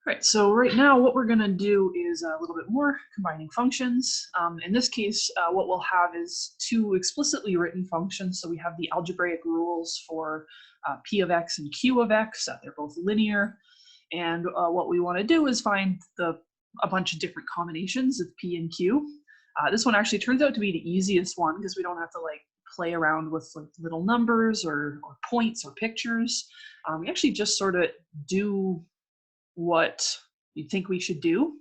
Right, so right now what we're going to do is a little bit more combining functions. In this case, what we'll have is two explicitly written functions. So we have the algebraic rules for p of x and q of x. They're both linear. And what we want to do is find a bunch of different combinations of p and q. This one actually turns out to be the easiest one because we don't have to like play around with like little numbers or points or pictures. We actually just sort of do what you think we should do.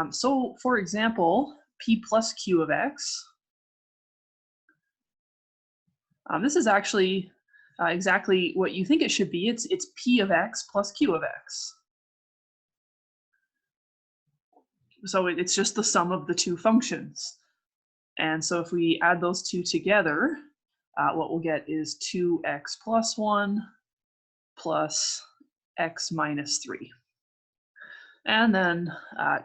So for example, p plus q of x, this is actually exactly what you think it should be. It's p of x plus q of x. So it's just the sum of the two functions. And so if we add those two together, what we'll get is 2x plus 1 plus x minus 3. And then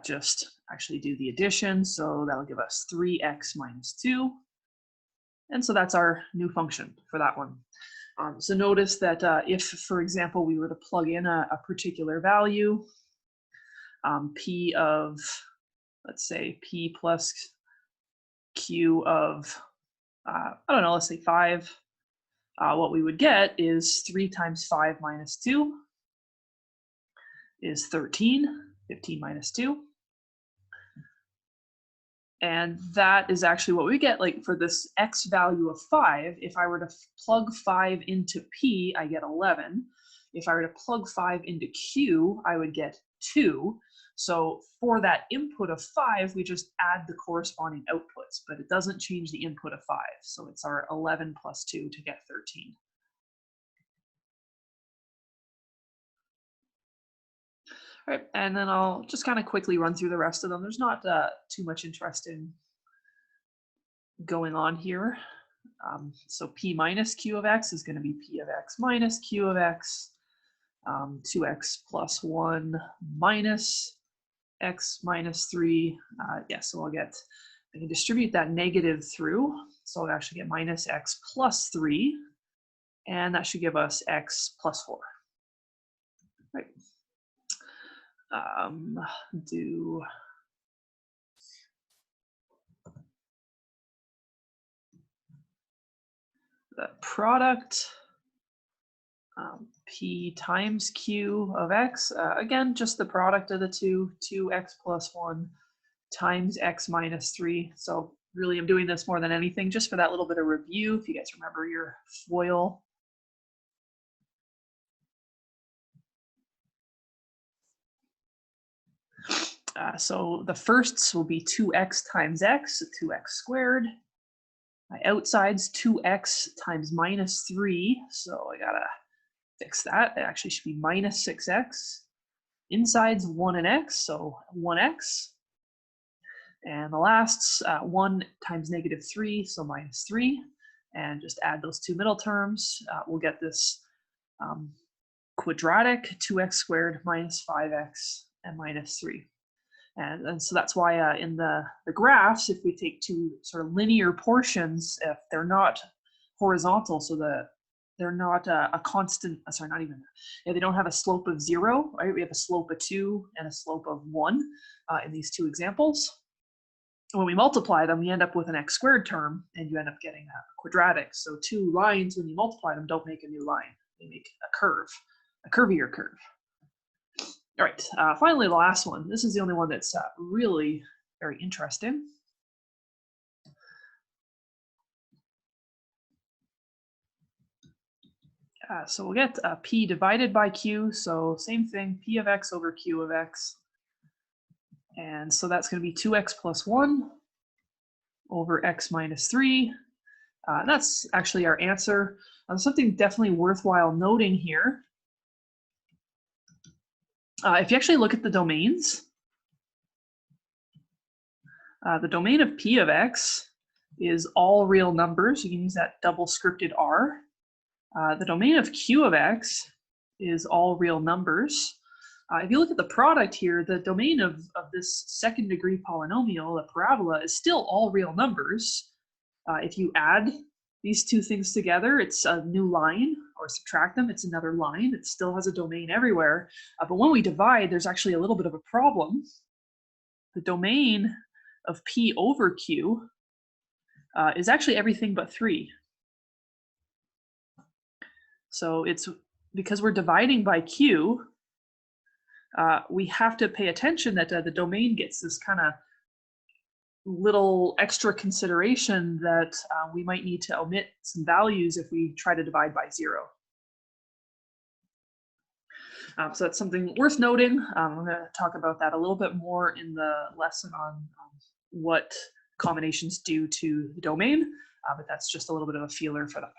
just actually do the addition. So that'll give us 3x minus 2. And so that's our new function for that one. So notice that if, for example, we were to plug in a particular value, p of, let's say, p plus q of, I don't know, let's say 5, what we would get is 3 times 5 minus 2 is 13. 15 minus 2. And that is actually what we get like for this x value of 5. If I were to plug 5 into p, I get 11. If I were to plug 5 into q, I would get 2. So for that input of 5, we just add the corresponding outputs, but it doesn't change the input of 5. So it's our 11 plus 2 to get 13. All right, and then I'll just kind of quickly run through the rest of them. There's not too much interesting going on here. So p minus q of x is going to be p of x minus q of x. 2x plus 1 minus x minus 3. So I can distribute that negative through. So I'll actually get minus x plus 3. And that should give us x plus 4. Right. Do the product p times q of x, again just the product of the two, 2x plus 1 times x minus 3. So really I'm doing this more than anything just for that little bit of review, if you guys remember your FOIL. So the firsts will be 2x times x, so 2x squared. My outside's 2x times minus 3, so I gotta fix that. It actually should be minus 6x. Inside's 1 and x, so 1x. And the last's 1 times negative 3, so minus 3. And just add those two middle terms. We'll get this quadratic 2x squared minus 5x and minus 3. And so that's why in the graphs, if we take two sort of linear portions, if they're not horizontal, so they're not a constant, sorry, not even, they don't have a slope of 0, right? We have a slope of 2 and a slope of 1 in these two examples. When we multiply them, we end up with an x squared term, and you end up getting a quadratic. So two lines, when you multiply them, don't make a new line. They make a curve, a curvier curve. All right, finally, the last one. This is the only one that's really very interesting. So we'll get p divided by q, so same thing, p of x over q of x. And so that's going to be 2x plus 1 over x minus 3. That's actually our answer. Something definitely worthwhile noting here. If you actually look at the domains, the domain of p of x is all real numbers. You can use that double scripted r. The domain of q of x is all real numbers. If you look at the product here, the domain of this second degree polynomial, the parabola, is still all real numbers. If you add these two things together, it's a new line, or subtract them, it's another line. It still has a domain everywhere. But when we divide, there's actually a little bit of a problem. The domain of P over Q is actually everything but 3. So it's because we're dividing by Q, we have to pay attention that the domain gets this kind of little extra consideration that we might need to omit some values if we try to divide by 0. So that's something worth noting. I'm going to talk about that a little bit more in the lesson on what combinations do to the domain, but that's just a little bit of a feeler for that.